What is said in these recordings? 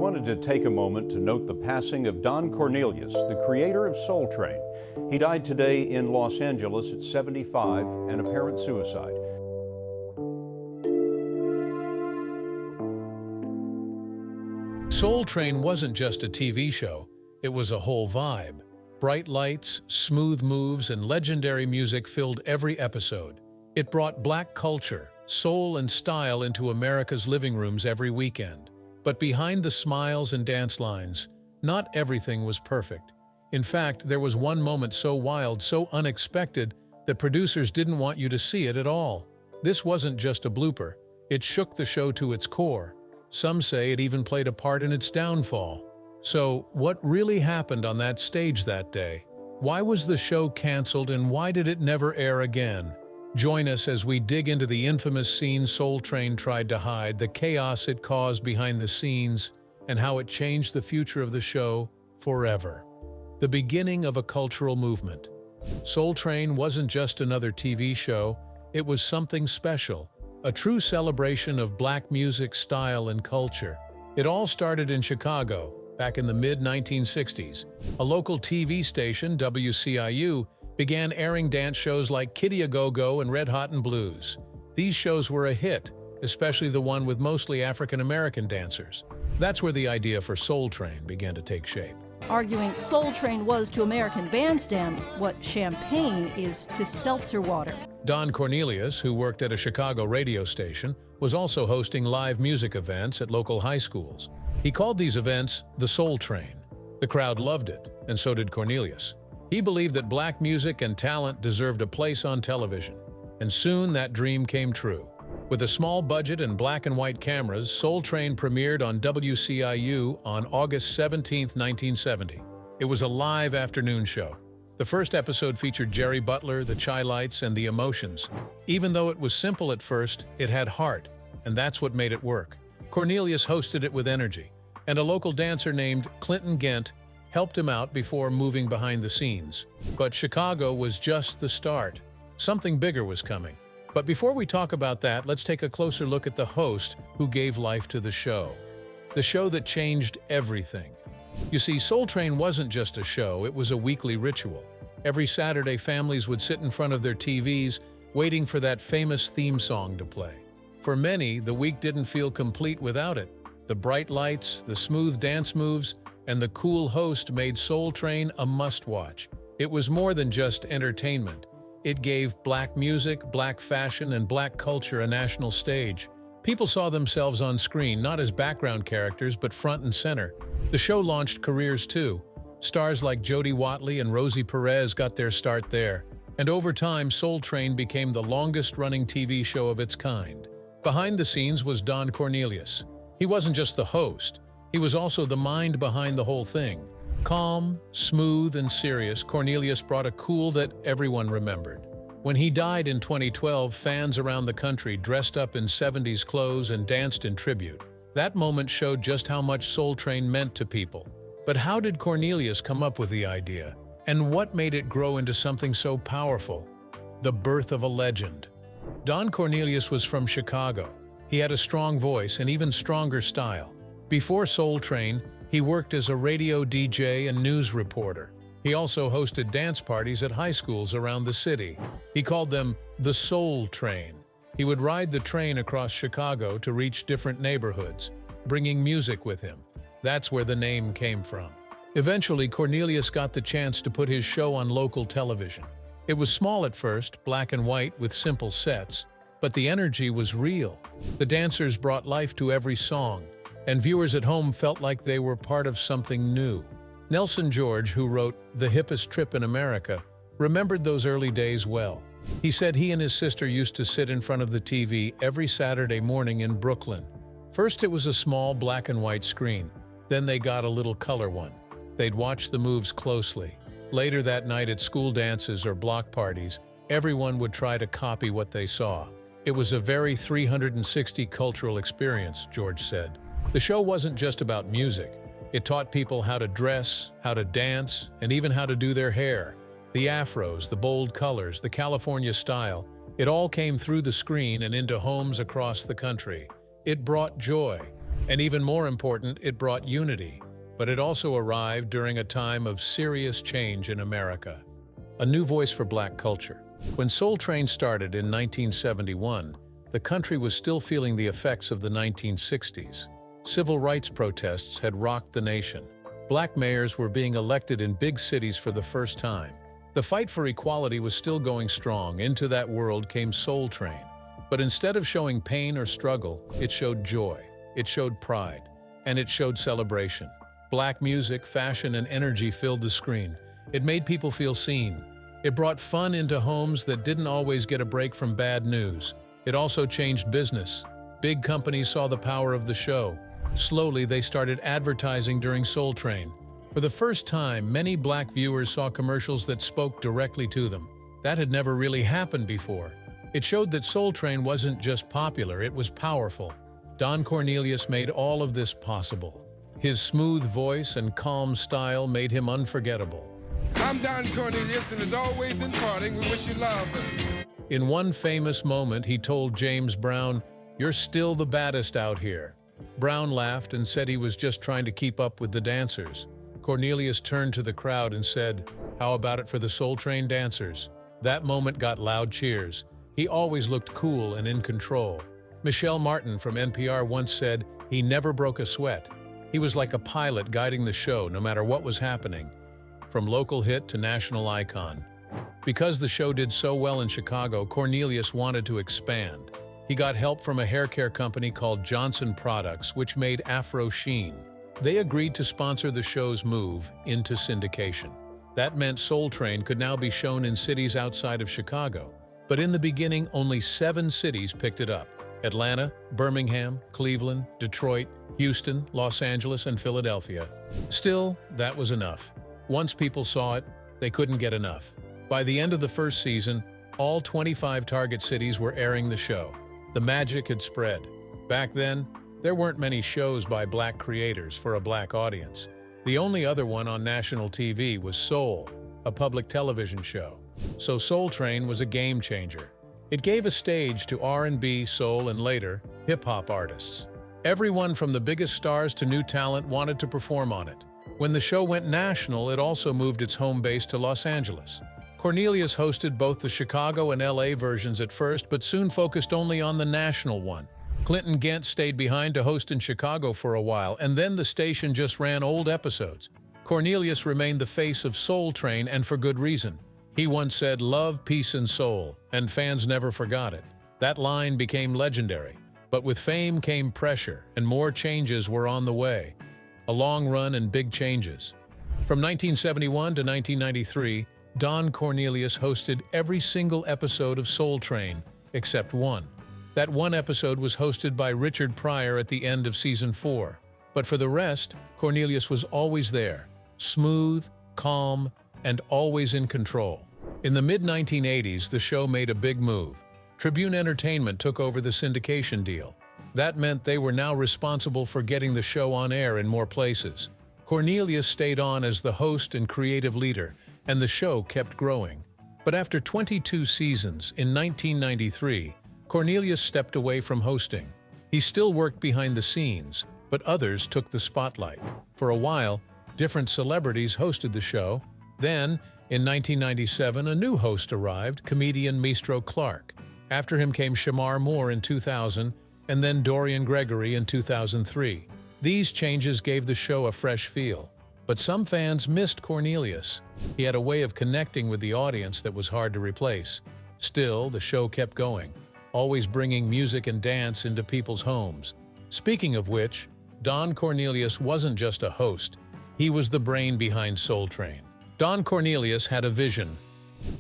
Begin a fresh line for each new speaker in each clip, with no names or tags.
wanted to take a moment to note the passing of Don Cornelius, the creator of Soul Train. He died today in Los Angeles at 75, an apparent suicide.
Soul Train wasn't just a TV show, it was a whole vibe. Bright lights, smooth moves, and legendary music filled every episode. It brought black culture, soul, and style into America's living rooms every weekend. But behind the smiles and dance lines, not everything was perfect. In fact, there was one moment so wild, so unexpected, that producers didn't want you to see it at all. This wasn't just a blooper. It shook the show to its core. Some say it even played a part in its downfall. So, what really happened on that stage that day? Why was the show canceled and why did it never air again? Join us as we dig into the infamous scene Soul Train tried to hide, the chaos it caused behind the scenes, and how it changed the future of the show forever. The beginning of a cultural movement. Soul Train wasn't just another TV show, it was something special, a true celebration of black music, style, and culture. It all started in Chicago, back in the mid-1960s. A local TV station, WCIU, began airing dance shows like Kitty A Go-Go and Red Hot and Blues. These shows were a hit, especially the one with mostly African-American dancers. That's where the idea for Soul Train began to take shape.
Arguing Soul Train was to American Bandstand what champagne is to seltzer water.
Don Cornelius, who worked at a Chicago radio station, was also hosting live music events at local high schools. He called these events the Soul Train. The crowd loved it, and so did Cornelius. He believed that black music and talent deserved a place on television, and soon that dream came true. With a small budget and black and white cameras, Soul Train premiered on WCIU on August 17, 1970. It was a live afternoon show. The first episode featured Jerry Butler, the Chai Lights, and the Emotions. Even though it was simple at first, it had heart, and that's what made it work. Cornelius hosted it with energy, and a local dancer named Clinton Gent helped him out before moving behind the scenes. But Chicago was just the start. Something bigger was coming. But before we talk about that, let's take a closer look at the host who gave life to the show. The show that changed everything. You see, Soul Train wasn't just a show, it was a weekly ritual. Every Saturday, families would sit in front of their TVs, waiting for that famous theme song to play. For many, the week didn't feel complete without it. The bright lights, the smooth dance moves, and the cool host made Soul Train a must-watch. It was more than just entertainment. It gave black music, black fashion, and black culture a national stage. People saw themselves on screen, not as background characters, but front and center. The show launched careers too. Stars like Jody Watley and Rosie Perez got their start there. And over time, Soul Train became the longest-running TV show of its kind. Behind the scenes was Don Cornelius. He wasn't just the host. He was also the mind behind the whole thing. Calm, smooth, and serious, Cornelius brought a cool that everyone remembered. When he died in 2012, fans around the country dressed up in 70s clothes and danced in tribute. That moment showed just how much Soul Train meant to people. But how did Cornelius come up with the idea? And what made it grow into something so powerful? The birth of a legend. Don Cornelius was from Chicago. He had a strong voice and even stronger style. Before Soul Train, he worked as a radio DJ and news reporter. He also hosted dance parties at high schools around the city. He called them the Soul Train. He would ride the train across Chicago to reach different neighborhoods, bringing music with him. That's where the name came from. Eventually, Cornelius got the chance to put his show on local television. It was small at first, black and white with simple sets, but the energy was real. The dancers brought life to every song, and viewers at home felt like they were part of something new. Nelson George, who wrote The Hippest Trip in America, remembered those early days well. He said he and his sister used to sit in front of the TV every Saturday morning in Brooklyn. First it was a small black and white screen, then they got a little color one. They'd watch the moves closely. Later that night at school dances or block parties, everyone would try to copy what they saw. It was a very 360 cultural experience, George said. The show wasn't just about music. It taught people how to dress, how to dance, and even how to do their hair. The afros, the bold colors, the California style, it all came through the screen and into homes across the country. It brought joy. And even more important, it brought unity, but it also arrived during a time of serious change in America. A new voice for Black culture. When Soul Train started in 1971, the country was still feeling the effects of the 1960s. Civil rights protests had rocked the nation. Black mayors were being elected in big cities for the first time. The fight for equality was still going strong. Into that world came Soul Train. But instead of showing pain or struggle, it showed joy, it showed pride, and it showed celebration. Black music, fashion, and energy filled the screen. It made people feel seen. It brought fun into homes that didn't always get a break from bad news. It also changed business. Big companies saw the power of the show. Slowly, they started advertising during Soul Train. For the first time, many Black viewers saw commercials that spoke directly to them. That had never really happened before. It showed that Soul Train wasn't just popular, it was powerful. Don Cornelius made all of this possible. His smooth voice and calm style made him unforgettable.
I'm Don Cornelius, and as always in parting, we wish you love.
In one famous moment, he told James Brown, "You're still the baddest out here." Brown laughed and said he was just trying to keep up with the dancers. Cornelius turned to the crowd and said, "How about it for the Soul Train dancers?" That moment got loud cheers. He always looked cool and in control. Michelle Martin from NPR once said, "He never broke a sweat." He was like a pilot guiding the show no matter what was happening, from local hit to national icon. Because the show did so well in Chicago, Cornelius wanted to expand. He got help from a hair care company called Johnson Products, which made Afro Sheen. They agreed to sponsor the show's move into syndication. That meant Soul Train could now be shown in cities outside of Chicago. But in the beginning, only 7 cities picked it up: Atlanta, Birmingham, Cleveland, Detroit, Houston, Los Angeles, and Philadelphia. Still, that was enough. Once people saw it, they couldn't get enough. By the end of the first season, all 25 target cities were airing the show. The magic had spread. Back then, there weren't many shows by Black creators for a Black audience. The only other one on national TV was Soul, a public television show. So Soul Train was a game changer. It gave a stage to R&B, soul, and later, hip-hop artists. Everyone from the biggest stars to new talent wanted to perform on it. When the show went national, it also moved its home base to Los Angeles. Cornelius hosted both the Chicago and LA versions at first, but soon focused only on the national one. Clinton Gent stayed behind to host in Chicago for a while, and then the station just ran old episodes. Cornelius remained the face of Soul Train, and for good reason. He once said, "Love, peace, and soul," and fans never forgot it. That line became legendary. But with fame came pressure, and more changes were on the way. A long run and big changes. From 1971 to 1993, Don Cornelius hosted every single episode of Soul Train, except one. That one episode was hosted by Richard Pryor at the end of Season 4. But for the rest, Cornelius was always there, smooth, calm, and always in control. In the mid-1980s, the show made a big move. Tribune Entertainment took over the syndication deal. That meant they were now responsible for getting the show on air in more places. Cornelius stayed on as the host and creative leader, and the show kept growing. But after 22 seasons, in 1993, Cornelius stepped away from hosting. He still worked behind the scenes, but others took the spotlight. For a while, different celebrities hosted the show. Then, in 1997, a new host arrived, comedian Maestro Clark. After him came Shamar Moore in 2000, and then Dorian Gregory in 2003. These changes gave the show a fresh feel. But some fans missed Cornelius. He had a way of connecting with the audience that was hard to replace. Still, the show kept going, always bringing music and dance into people's homes. Speaking of which, Don Cornelius wasn't just a host. He was the brain behind Soul Train. Don Cornelius had a vision.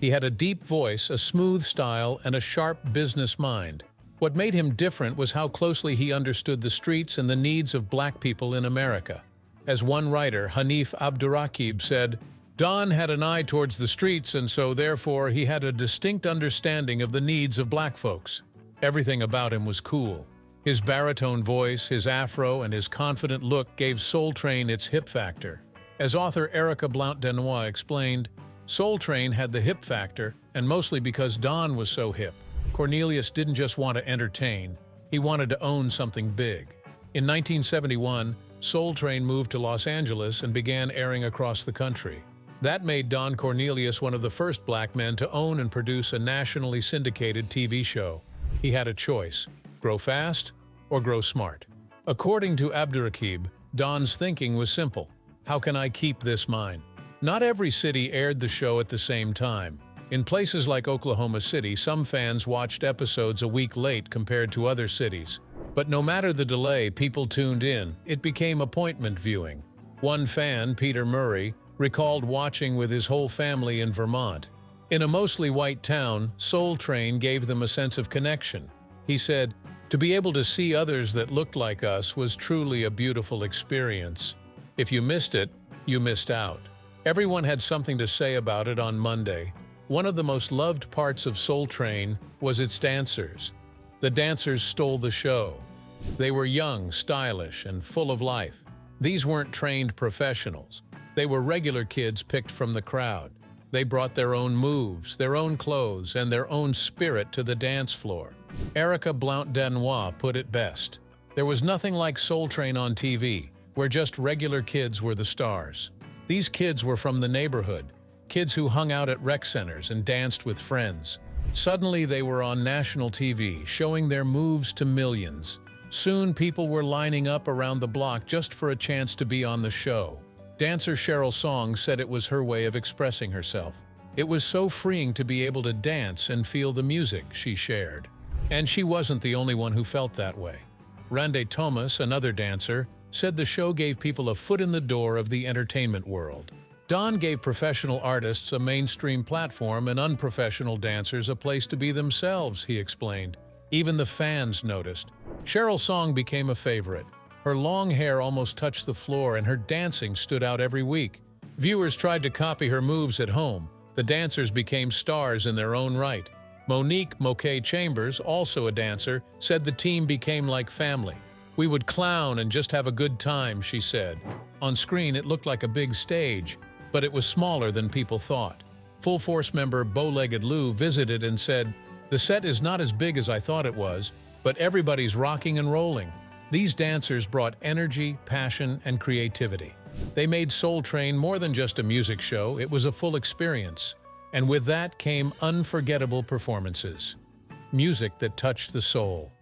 He had a deep voice, a smooth style, and a sharp business mind. What made him different was how closely he understood the streets and the needs of Black people in America. As one writer, Hanif Abdurraqib, said, "Don had an eye towards the streets, and so therefore he had a distinct understanding of the needs of Black folks. Everything about him was cool. His baritone voice, his afro, and his confident look gave Soul Train its hip factor. As author Erica Blount-Denois explained, Soul Train had the hip factor, and mostly because Don was so hip. Cornelius didn't just want to entertain, he wanted to own something big. In 1971, Soul Train moved to Los Angeles and began airing across the country. That made Don Cornelius one of the first black men to own and produce a nationally syndicated TV show. He had a choice: grow fast or grow smart. According to Abdurraqib, Don's thinking was simple: how can I keep this mine? Not every city aired the show at the same time. In places like Oklahoma City, some fans watched episodes a week late compared to other cities. But no matter the delay, people tuned in. It became appointment viewing. One fan, Peter Murray, recalled watching with his whole family in Vermont. In a mostly white town, Soul Train gave them a sense of connection. He said, "To be able to see others that looked like us was truly a beautiful experience. If you missed it, you missed out." Everyone had something to say about it on Monday. One of the most loved parts of Soul Train was its dancers. The dancers stole the show. They were young, stylish, and full of life. These weren't trained professionals. They were regular kids picked from the crowd. They brought their own moves, their own clothes, and their own spirit to the dance floor. Erica Blount-Danois put it best: "There was nothing like Soul Train on TV, where just regular kids were the stars. These kids were from the neighborhood, kids who hung out at rec centers and danced with friends. Suddenly they were on national TV, showing their moves to millions. Soon people were lining up around the block just for a chance to be on the show." Dancer Cheryl Song said it was her way of expressing herself. "It was so freeing to be able to dance and feel the music," she shared. And she wasn't the only one who felt that way. Randy Thomas, another dancer, said the show gave people a foot in the door of the entertainment world. Don gave professional artists a mainstream platform and unprofessional dancers a place to be themselves, he explained. Even the fans noticed. Cheryl Song became a favorite. Her long hair almost touched the floor and her dancing stood out every week. Viewers tried to copy her moves at home. The dancers became stars in their own right. Monique Moquet Chambers, also a dancer, said the team became like family. "We would clown and just have a good time," she said. On screen, it looked like a big stage, but it was smaller than people thought. Full Force member Bow-Legged Lou visited and said, "The set is not as big as I thought it was, but everybody's rocking and rolling." These dancers brought energy, passion, and creativity. They made Soul Train more than just a music show, it was a full experience. And with that came unforgettable performances. Music that touched the soul.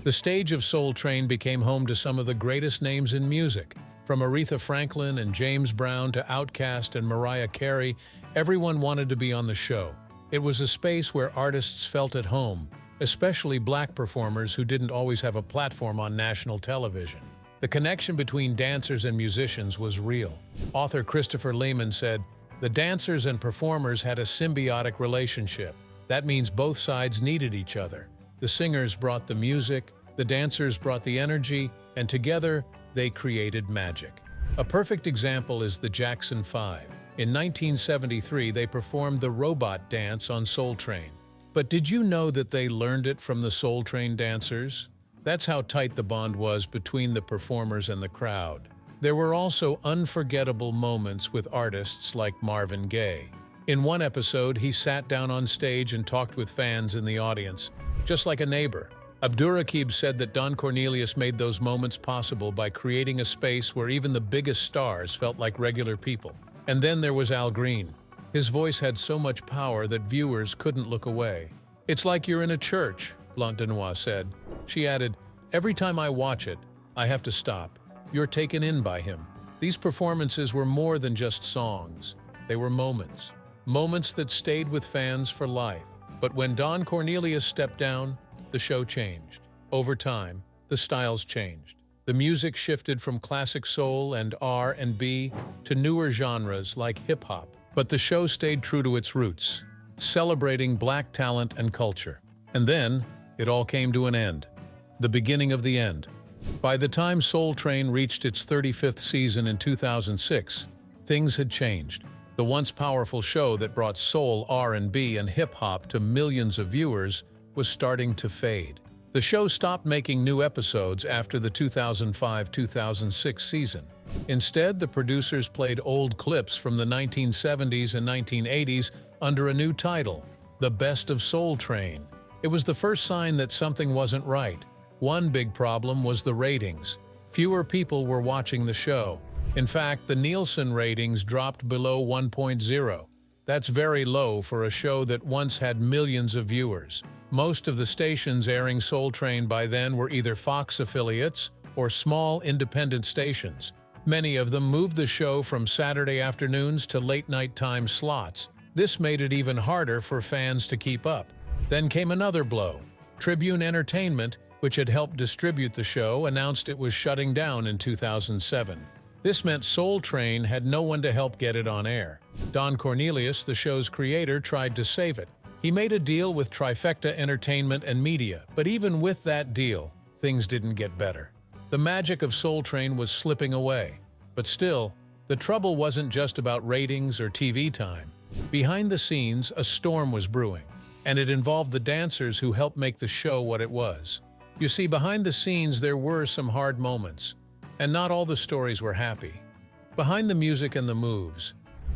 The stage of Soul Train became home to some of the greatest names in music. From Aretha Franklin and James Brown to Outkast and Mariah Carey, everyone wanted to be on the show. It was a space where artists felt at home, especially black performers who didn't always have a platform on national television. The connection between dancers and musicians was real. Author Christopher Lehman said, "The dancers and performers had a symbiotic relationship. That means both sides needed each other. The singers brought the music, the dancers brought the energy, and together they created magic." A perfect example is the Jackson 5. In 1973, they performed the robot dance on Soul Train. But did you know that they learned it from the Soul Train dancers? That's how tight the bond was between the performers and the crowd. There were also unforgettable moments with artists like Marvin Gaye. In one episode, he sat down on stage and talked with fans in the audience, just like a neighbor. Abdurraqib said that Don Cornelius made those moments possible by creating a space where even the biggest stars felt like regular people. And then there was Al Green. His voice had so much power that viewers couldn't look away. "It's like you're in a church," Blount-Danois said. She added, "Every time I watch it, I have to stop. You're taken in by him." These performances were more than just songs. They were moments. Moments that stayed with fans for life. But when Don Cornelius stepped down, the show changed. Over time, the styles changed. The music shifted from classic soul and R&B to newer genres like hip-hop. But the show stayed true to its roots, celebrating black talent and culture. And then, it all came to an end. The beginning of the end. By the time Soul Train reached its 35th season in 2006, things had changed. The once powerful show that brought soul, R&B, and hip-hop to millions of viewers was starting to fade. The show stopped making new episodes after the 2005-2006 season. Instead, the producers played old clips from the 1970s and 1980s under a new title, The Best of Soul Train. It was the first sign that something wasn't right. One big problem was the ratings. Fewer people were watching the show. In fact, the Nielsen ratings dropped below 1.0. That's very low for a show that once had millions of viewers. Most of the stations airing Soul Train by then were either Fox affiliates or small independent stations. Many of them moved the show from Saturday afternoons to late-night time slots. This made it even harder for fans to keep up. Then came another blow. Tribune Entertainment, which had helped distribute the show, announced it was shutting down in 2007. This meant Soul Train had no one to help get it on air. Don Cornelius, the show's creator, tried to save it. He made a deal with Trifecta Entertainment and Media, but even with that deal, things didn't get better. The magic of Soul Train was slipping away. But still, the trouble wasn't just about ratings or TV time. Behind the scenes, a storm was brewing, and it involved the dancers who helped make the show what it was. You see, behind the scenes there were some hard moments, and not all the stories were happy. Behind the music and the moves,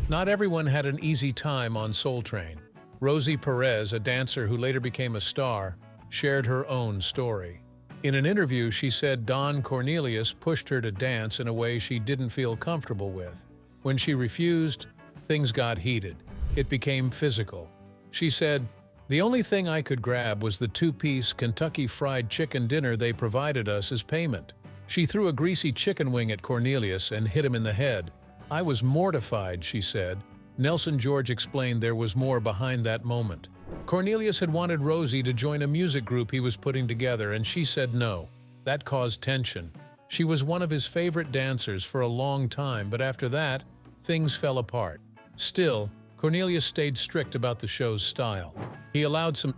not everyone had an easy time on Soul Train. Rosie Perez, a dancer who later became a star, shared her own story. In an interview, she said Don Cornelius pushed her to dance in a way she didn't feel comfortable with. When she refused, things got heated. It became physical. She said, "The only thing I could grab was the two-piece Kentucky Fried Chicken dinner they provided us as payment." She threw a greasy chicken wing at Cornelius and hit him in the head. "I was mortified," she said. Nelson George explained there was more behind that moment. Cornelius had wanted Rosie to join a music group he was putting together, and she said no. That caused tension. She was one of his favorite dancers for a long time, but after that, things fell apart. Still, Cornelius stayed strict about the show's style. He allowed some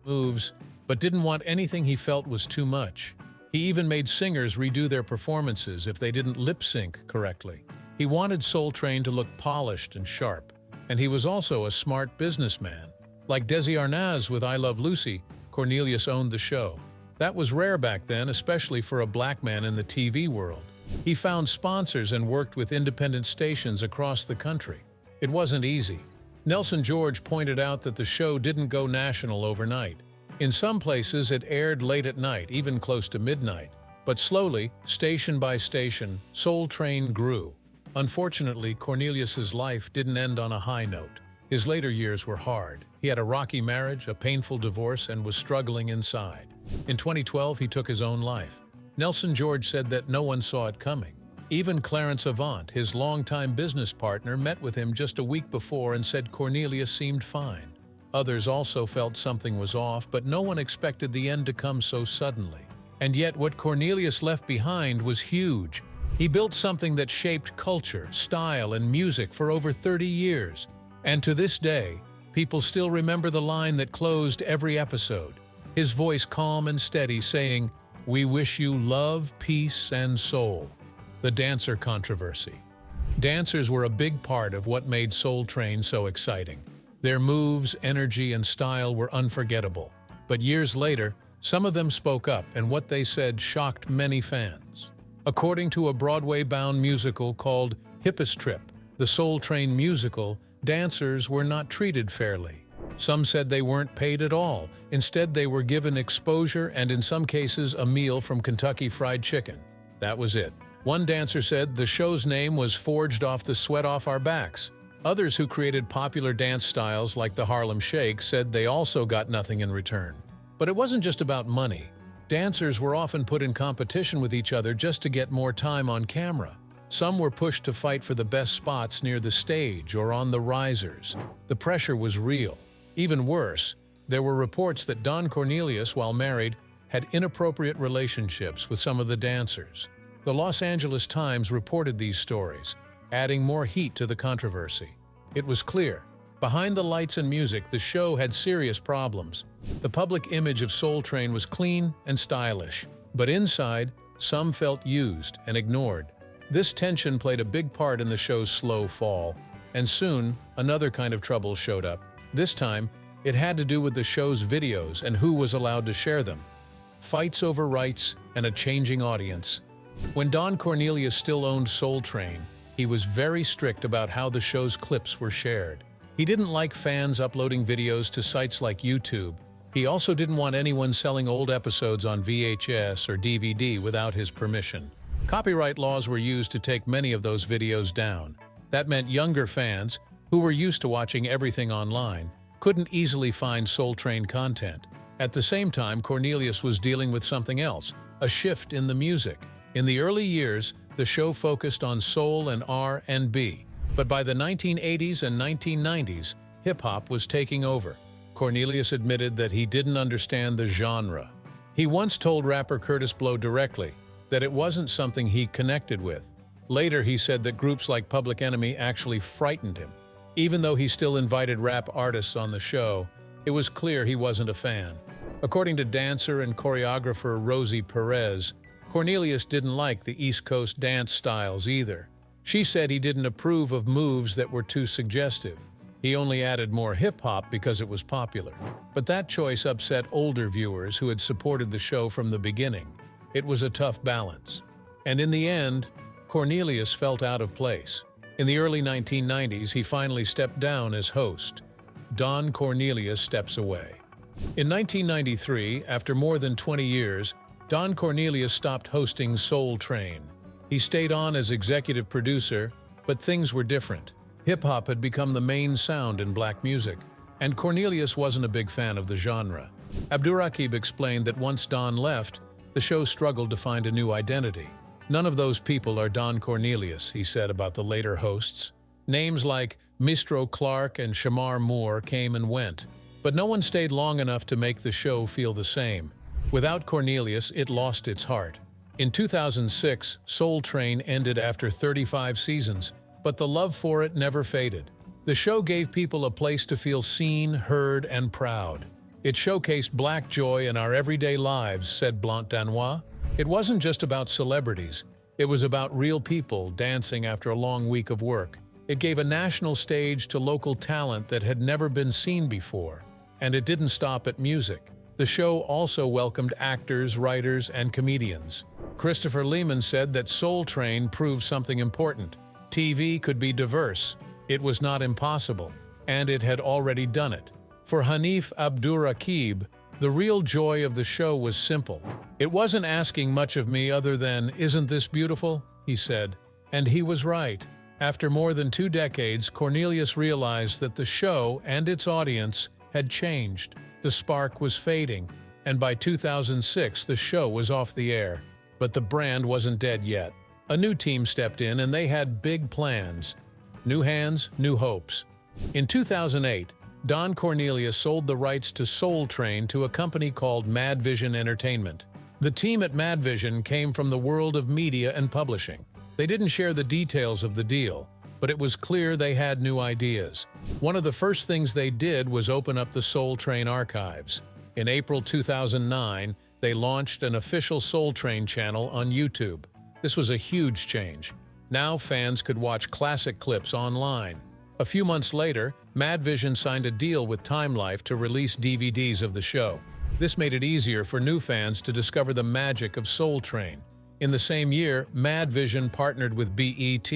moves, but didn't want anything he felt was too much. He even made singers redo their performances if they didn't lip-sync correctly. He wanted Soul Train to look polished and sharp, and he was also a smart businessman. Like Desi Arnaz with I Love Lucy, Cornelius owned the show. That was rare back then, especially for a black man in the TV world. He found sponsors and worked with independent stations across the country. It wasn't easy. Nelson George pointed out that the show didn't go national overnight. In some places, it aired late at night, even close to midnight. But slowly, station by station, Soul Train grew. Unfortunately, Cornelius's life didn't end on a high note. His later years were hard. He had a rocky marriage, a painful divorce, and was struggling inside. In 2012, he took his own life. Nelson George said that no one saw it coming. Even Clarence Avant, his longtime business partner, met with him just a week before and said Cornelius seemed fine. Others also felt something was off, but no one expected the end to come so suddenly. And yet what Cornelius left behind was huge. He built something that shaped culture, style, and music for over 30 years. And to this day, people still remember the line that closed every episode. His voice calm and steady saying, "We wish you love, peace, and soul." The dancer controversy. Dancers were a big part of what made Soul Train so exciting. Their moves, energy, and style were unforgettable. But years later, some of them spoke up, and what they said shocked many fans. According to a Broadway-bound musical called Hippistrip, the Soul Train musical, dancers were not treated fairly. Some said they weren't paid at all. Instead, they were given exposure and, in some cases, a meal from Kentucky Fried Chicken. That was it. One dancer said the show's name was forged off the sweat off our backs. Others who created popular dance styles like the Harlem Shake said they also got nothing in return. But it wasn't just about money. Dancers were often put in competition with each other just to get more time on camera. Some were pushed to fight for the best spots near the stage or on the risers. The pressure was real. Even worse, there were reports that Don Cornelius, while married, had inappropriate relationships with some of the dancers. The Los Angeles Times reported these stories, adding more heat to the controversy. It was clear. Behind the lights and music, the show had serious problems. The public image of Soul Train was clean and stylish, but inside, some felt used and ignored. This tension played a big part in the show's slow fall, and soon, another kind of trouble showed up. This time, it had to do with the show's videos and who was allowed to share them. Fights over rights and a changing audience. When Don Cornelius still owned Soul Train, he was very strict about how the show's clips were shared. He didn't like fans uploading videos to sites like YouTube. He also didn't want anyone selling old episodes on VHS or DVD without his permission. Copyright laws were used to take many of those videos down. That meant younger fans, who were used to watching everything online, couldn't easily find Soul Train content. At the same time, Cornelius was dealing with something else, a shift in the music. In the early years, the show focused on soul and R&B, but by the 1980s and 1990s, hip-hop was taking over. Cornelius admitted that he didn't understand the genre. He once told rapper Curtis Blow directly that it wasn't something he connected with. Later, he said that groups like Public Enemy actually frightened him. Even though he still invited rap artists on the show, it was clear he wasn't a fan. According to dancer and choreographer Rosie Perez, Cornelius didn't like the East Coast dance styles either. She said he didn't approve of moves that were too suggestive. He only added more hip-hop because it was popular. But that choice upset older viewers who had supported the show from the beginning. It was a tough balance. And in the end, Cornelius felt out of place. In the early 1990s, he finally stepped down as host. Don Cornelius steps away. In 1993, after more than 20 years, Don Cornelius stopped hosting Soul Train. He stayed on as executive producer, but things were different. Hip-hop had become the main sound in black music, and Cornelius wasn't a big fan of the genre. Abdurraqib explained that once Don left, the show struggled to find a new identity. None of those people are Don Cornelius, he said about the later hosts. Names like Mistro Clark and Shamar Moore came and went, but no one stayed long enough to make the show feel the same. Without Cornelius, it lost its heart. In 2006, Soul Train ended after 35 seasons, but the love for it never faded. The show gave people a place to feel seen, heard, and proud. It showcased black joy in our everyday lives, said Blanc Danois. It wasn't just about celebrities. It was about real people dancing after a long week of work. It gave a national stage to local talent that had never been seen before. And it didn't stop at music. The show also welcomed actors, writers, and comedians. Christopher Lehman said that Soul Train proved something important. TV could be diverse. It was not impossible, and it had already done it. For Hanif Abdurraqib, the real joy of the show was simple. It wasn't asking much of me other than, "Isn't this beautiful?" he said. And he was right. After more than 2 decades, Cornelius realized that the show and its audience had changed. The spark was fading, and by 2006, the show was off the air. But the brand wasn't dead yet. A new team stepped in, and they had big plans. New hands, new hopes. In 2008, Don Cornelius sold the rights to Soul Train to a company called Madvision Entertainment. The team at Madvision came from the world of media and publishing. They didn't share the details of the deal, but it was clear they had new ideas. One of the first things they did was open up the Soul Train archives. In April 2009, they launched an official Soul Train channel on YouTube. This was a huge change. Now fans could watch classic clips online. A few months later, Madvision signed a deal with Time Life to release DVDs of the show. This made it easier for new fans to discover the magic of Soul Train. In the same year, Madvision partnered with BET.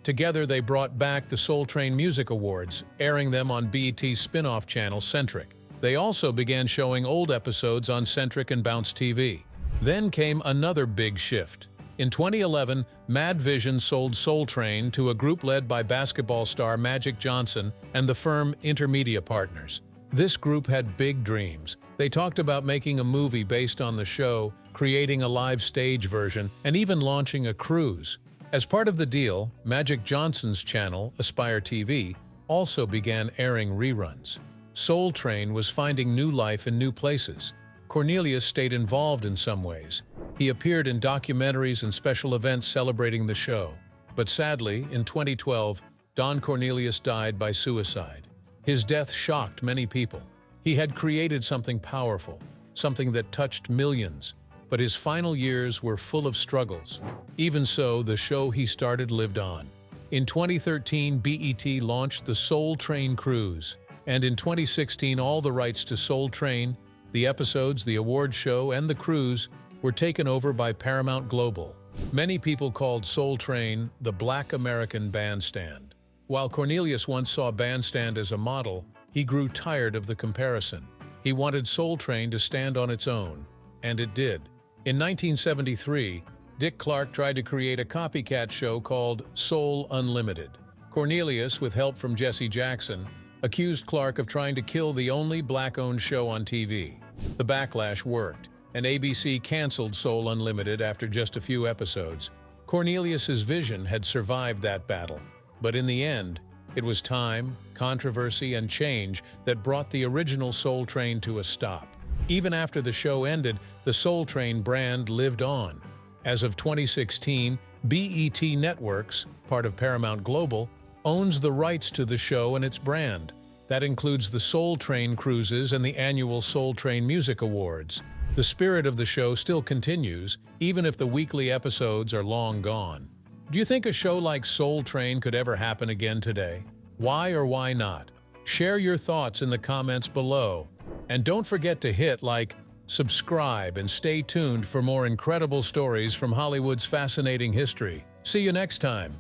Together, they brought back the Soul Train Music Awards, airing them on BET's spin-off channel Centric. They also began showing old episodes on Centric and Bounce TV. Then came another big shift. In 2011, Madvision sold Soul Train to a group led by basketball star Magic Johnson and the firm Intermedia Partners. This group had big dreams. They talked about making a movie based on the show, creating a live stage version, and even launching a cruise. As part of the deal, Magic Johnson's channel, Aspire TV, also began airing reruns. Soul Train was finding new life in new places. Cornelius stayed involved in some ways. He appeared in documentaries and special events celebrating the show. But sadly, in 2012, Don Cornelius died by suicide. His death shocked many people. He had created something powerful, something that touched millions. But his final years were full of struggles. Even so, the show he started lived on. In 2013, BET launched the Soul Train Cruise. And in 2016, all the rights to Soul Train, the episodes, the award show, and the cruise were taken over by Paramount Global. Many people called Soul Train the Black American Bandstand. While Cornelius once saw Bandstand as a model, he grew tired of the comparison. He wanted Soul Train to stand on its own, and it did. In 1973, Dick Clark tried to create a copycat show called Soul Unlimited. Cornelius, with help from Jesse Jackson, accused Clark of trying to kill the only black-owned show on TV. The backlash worked, and ABC canceled Soul Unlimited after just a few episodes. Cornelius's vision had survived that battle, but in the end, it was time, controversy, and change that brought the original Soul Train to a stop. Even after the show ended, the Soul Train brand lived on. As of 2016, BET Networks, part of Paramount Global, owns the rights to the show and its brand. That includes the Soul Train cruises and the annual Soul Train Music Awards. The spirit of the show still continues, even if the weekly episodes are long gone. Do you think a show like Soul Train could ever happen again today? Why or why not? Share your thoughts in the comments below. And don't forget to hit like, subscribe, and stay tuned for more incredible stories from Hollywood's fascinating history. See you next time.